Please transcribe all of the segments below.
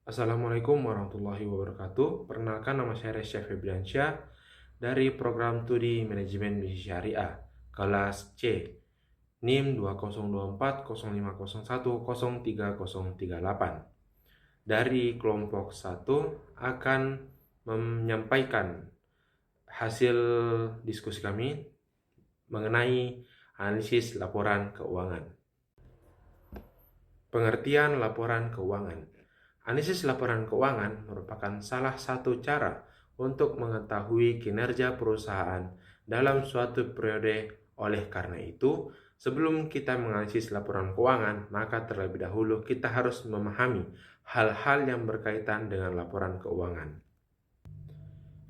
Assalamualaikum warahmatullahi wabarakatuh. Perkenalkan, nama saya Resya Febriansyah dari program Studi Manajemen Bisnis Syariah kelas C NIM 202405010338. Dari kelompok 1 akan menyampaikan hasil diskusi kami mengenai analisis laporan keuangan. Pengertian laporan keuangan. Analisis laporan keuangan merupakan salah satu cara untuk mengetahui kinerja perusahaan dalam suatu periode. Oleh karena itu, sebelum kita menganalisis laporan keuangan, maka terlebih dahulu kita harus memahami hal-hal yang berkaitan dengan laporan keuangan.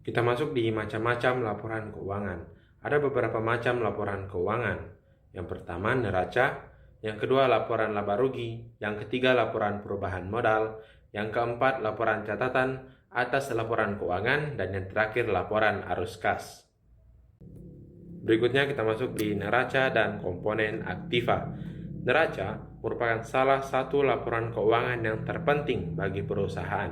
Kita masuk di macam-macam laporan keuangan. Ada beberapa macam laporan keuangan. Yang pertama, neraca. Yang kedua, laporan laba rugi. Yang ketiga, laporan perubahan modal. Yang keempat, laporan catatan atas laporan keuangan. Dan yang terakhir, laporan arus kas. Berikutnya kita masuk di neraca dan komponen aktiva. Neraca merupakan salah satu laporan keuangan yang terpenting bagi perusahaan.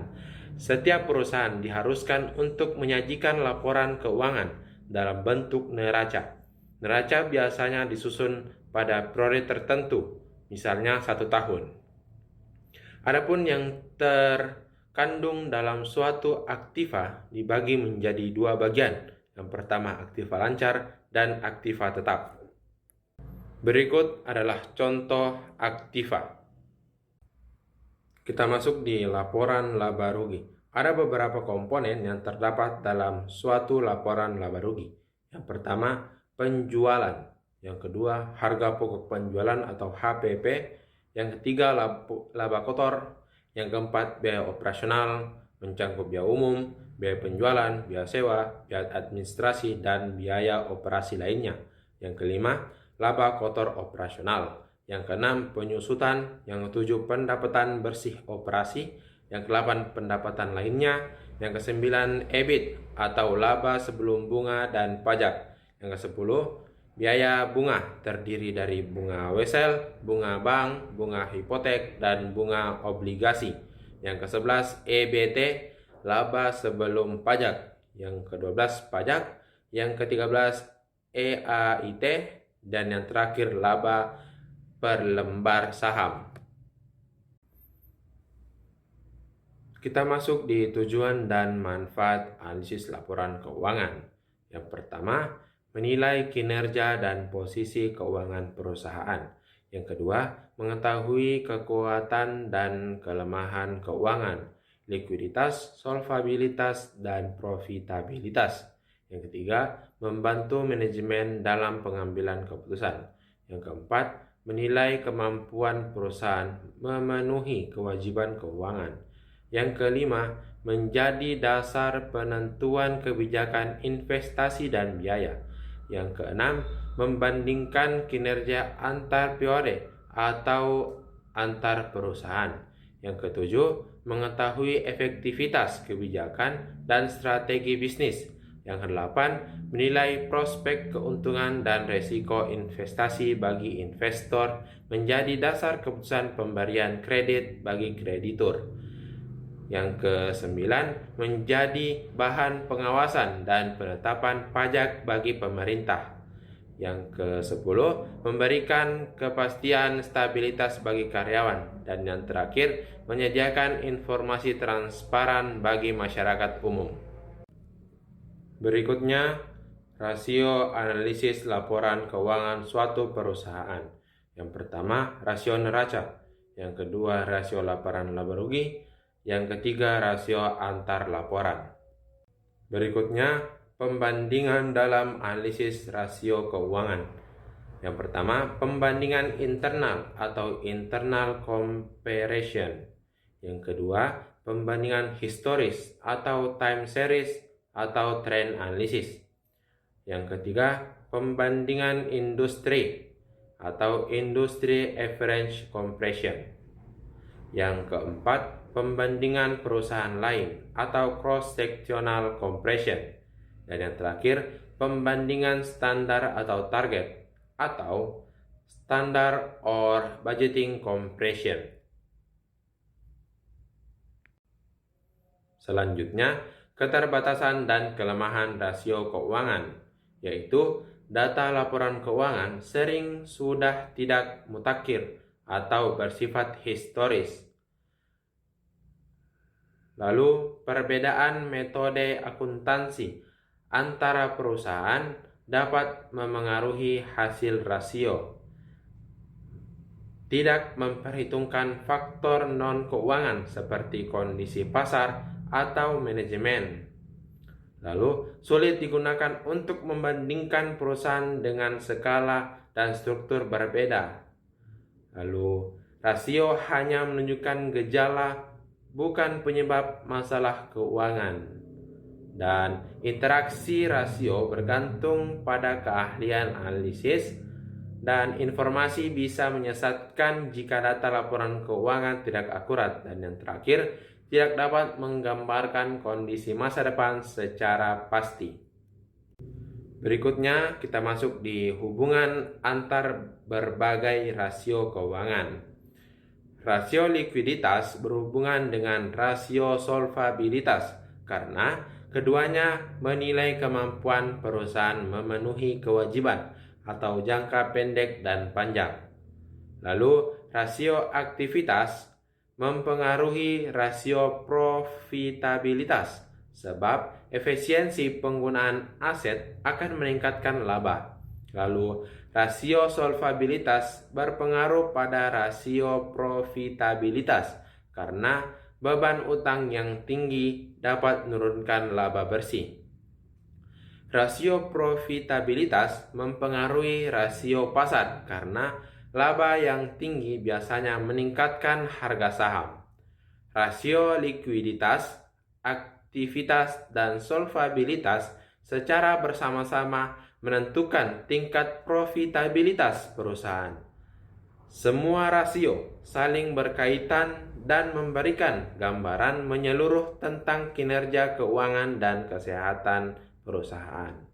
Setiap perusahaan diharuskan untuk menyajikan laporan keuangan dalam bentuk neraca. Neraca biasanya disusun pada periode tertentu, misalnya 1 tahun. Adapun yang terkandung dalam suatu aktiva dibagi menjadi 2 bagian. Yang pertama, aktiva lancar dan aktiva tetap. Berikut adalah contoh aktiva. Kita masuk di laporan laba rugi. Ada beberapa komponen yang terdapat dalam suatu laporan laba rugi. Yang pertama, penjualan. Yang kedua, harga pokok penjualan atau HPP. Yang ketiga, laba kotor. Yang keempat, biaya operasional, mencakup biaya umum, biaya penjualan, biaya sewa, biaya administrasi, dan biaya operasi lainnya. Yang kelima, laba kotor operasional. Yang keenam, penyusutan. Yang ketujuh, pendapatan bersih operasi. Yang kedelapan, pendapatan lainnya. Yang kesembilan, EBIT atau laba sebelum bunga dan pajak. Yang kesepuluh, biaya bunga terdiri dari bunga wesel, bunga bank, bunga hipotek, dan bunga obligasi. Yang ke-11, EBT, laba sebelum pajak. Yang ke-12, pajak. Yang ke-13, EAIT, dan yang terakhir laba per lembar saham. Kita masuk di tujuan dan manfaat analisis laporan keuangan. Yang pertama, menilai kinerja dan posisi keuangan perusahaan. Yang kedua, mengetahui kekuatan dan kelemahan keuangan, likuiditas, solvabilitas, dan profitabilitas. Yang ketiga, membantu manajemen dalam pengambilan keputusan. Yang keempat, menilai kemampuan perusahaan memenuhi kewajiban keuangan. Yang kelima, menjadi dasar penentuan kebijakan investasi dan biaya. Yang keenam, membandingkan kinerja antar periode atau antar perusahaan. Yang ketujuh, mengetahui efektivitas kebijakan dan strategi bisnis. Yang kedelapan, menilai prospek keuntungan dan resiko investasi bagi investor menjadi dasar keputusan pemberian kredit bagi kreditur. Yang ke-9, menjadi bahan pengawasan dan penetapan pajak bagi pemerintah. Yang ke-10, memberikan kepastian stabilitas bagi karyawan. Dan yang terakhir, menyediakan informasi transparan bagi masyarakat umum. Berikutnya, rasio analisis laporan keuangan suatu perusahaan. Yang pertama, rasio neraca. Yang kedua, rasio laporan laba rugi. Yang ketiga, rasio antar laporan. Berikutnya, pembandingan dalam analisis rasio keuangan. Yang pertama, pembandingan internal atau internal comparison. Yang kedua, pembandingan historis atau time series atau trend analysis. Yang ketiga, pembandingan industri atau industry average comparison. Yang keempat, pembandingan perusahaan lain atau cross-sectional comparison. Dan yang terakhir, pembandingan standar atau target atau standar or budgeting comparison. Selanjutnya, keterbatasan dan kelemahan rasio keuangan, yaitu data laporan keuangan sering sudah tidak mutakhir atau bersifat historis. Lalu, perbedaan metode akuntansi antara perusahaan dapat memengaruhi hasil rasio. Tidak memperhitungkan faktor non-keuangan seperti kondisi pasar atau manajemen. Lalu, sulit digunakan untuk membandingkan perusahaan dengan skala dan struktur berbeda. Lalu, rasio hanya menunjukkan gejala, bukan penyebab masalah keuangan. Dan interaksi rasio bergantung pada keahlian analisis, dan informasi bisa menyesatkan jika data laporan keuangan tidak akurat. Dan yang terakhir, tidak dapat menggambarkan kondisi masa depan secara pasti. Berikutnya, kita masuk di hubungan antar berbagai rasio keuangan. Rasio likuiditas berhubungan dengan rasio solvabilitas karena keduanya menilai kemampuan perusahaan memenuhi kewajiban atau jangka pendek dan panjang. Lalu, rasio aktivitas mempengaruhi rasio profitabilitas sebab efisiensi penggunaan aset akan meningkatkan laba. Lalu, rasio solvabilitas berpengaruh pada rasio profitabilitas karena beban utang yang tinggi dapat menurunkan laba bersih. Rasio profitabilitas mempengaruhi rasio pasar karena laba yang tinggi biasanya meningkatkan harga saham. Rasio likuiditas, aktivitas, dan solvabilitas secara bersama-sama menentukan tingkat profitabilitas perusahaan. Semua rasio saling berkaitan dan memberikan gambaran menyeluruh tentang kinerja keuangan dan kesehatan perusahaan.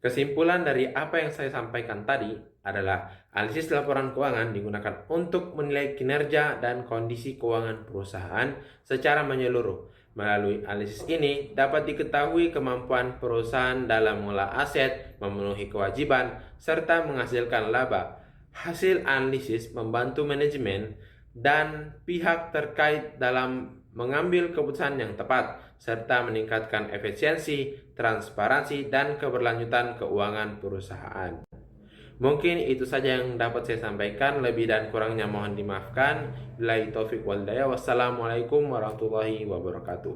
Kesimpulan dari apa yang saya sampaikan tadi adalah analisis laporan keuangan digunakan untuk menilai kinerja dan kondisi keuangan perusahaan secara menyeluruh. Melalui analisis ini dapat diketahui kemampuan perusahaan dalam mengelola aset, memenuhi kewajiban, serta menghasilkan laba. Hasil analisis membantu manajemen dan pihak terkait dalam mengambil keputusan yang tepat, serta meningkatkan efisiensi, transparansi, dan keberlanjutan keuangan perusahaan. Mungkin itu saja yang dapat saya sampaikan. Lebih dan kurangnya mohon dimaafkan. Billahi taufik wal hidayah. Wassalamualaikum warahmatullahi wabarakatuh.